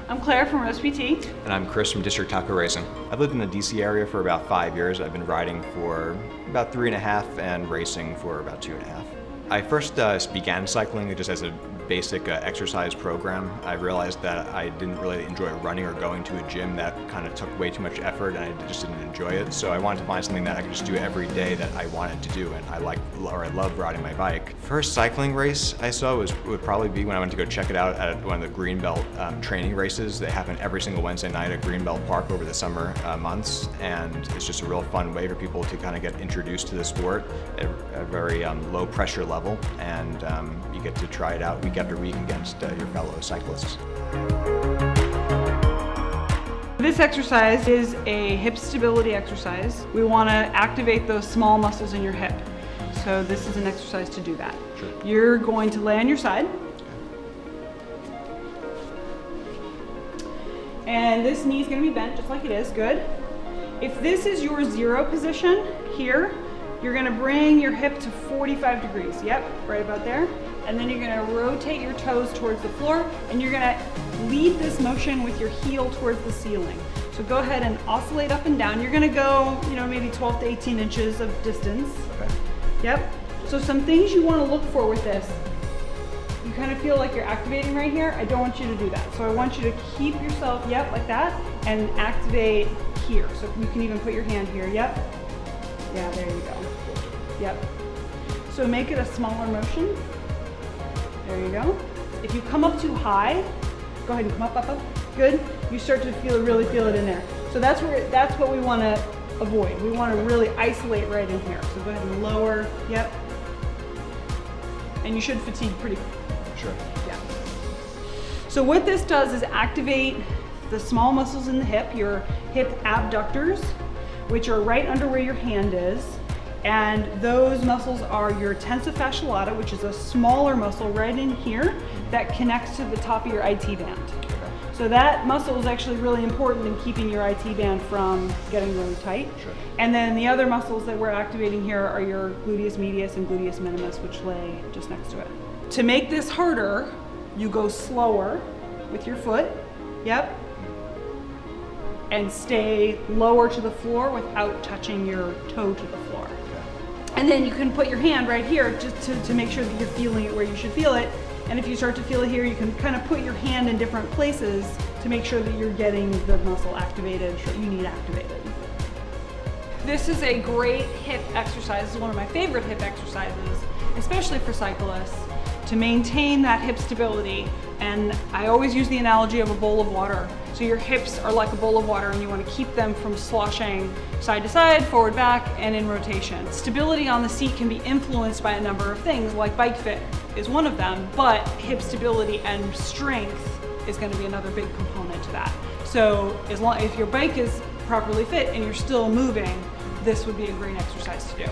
I'm Claire from Rose PT. And I'm Chris from District Taco Racing. I've lived in the DC area for about 5 years. I've been riding for about 3.5 and racing for about 2.5. I first began cycling just as a basic exercise program. I realized that I didn't really enjoy running or going to a gym. That kind of took way too much effort and I just didn't enjoy it. So I wanted to find something that I could just do every day that I wanted to do, and I love riding my bike. First cycling race I saw would probably be when I went to go check it out at one of the Greenbelt training races. They happen every single Wednesday night at Greenbelt Park over the summer months, and it's just a real fun way for people to kind of get introduced to the sport at a very low pressure level, and you get to try it out week after week against your fellow cyclists. This exercise is a hip stability exercise. We want to activate those small muscles in your hip. So this is an exercise to do that. Sure. You're going to lay on your side. And this knee is going to be bent just like it is. Good. If this is your zero position here, you're going to bring your hip to 45 degrees. Yep, right about there. And then you're going to rotate your toes towards the floor, and you're going to lead this motion with your heel towards the ceiling. So go ahead and oscillate up and down. You're going to go, maybe 12 to 18 inches of distance. Okay. Yep. So some things you want to look for with this. You kind of feel like you're activating right here. I don't want you to do that. So I want you to keep yourself, yep, like that, and activate here. So you can even put your hand here, yep. Yeah, there you go. Yep. So make it a smaller motion. There you go. If you come up too high, go ahead and come up, up, up. Good. You start to really feel it in there. So that's what we want to avoid. We want to really isolate right in here. So go ahead and lower. Yep. And you should fatigue pretty quick. Sure. Yeah. So what this does is activate the small muscles in the hip, your hip abductors, which are right under where your hand is. And those muscles are your tensa fasciolata, which is a smaller muscle right in here that connects to the top of your IT band. Okay. So that muscle is actually really important in keeping your IT band from getting really tight. Sure. And then the other muscles that we're activating here are your gluteus medius and gluteus minimus, which lay just next to it. To make this harder, you go slower with your foot. Yep. And stay lower to the floor without touching your toe to the floor. And then you can put your hand right here just to make sure that you're feeling it where you should feel it. And if you start to feel it here, you can kind of put your hand in different places to make sure that you're getting the muscle activated that you need activated. This is a great hip exercise. This is one of my favorite hip exercises, especially for cyclists, to maintain that hip stability. And I always use the analogy of a bowl of water. So your hips are like a bowl of water, and you want to keep them from sloshing side to side, forward, back, and in rotation. Stability on the seat can be influenced by a number of things, like bike fit is one of them, but hip stability and strength is going to be another big component to that. So if your bike is properly fit and you're still moving, this would be a great exercise to do.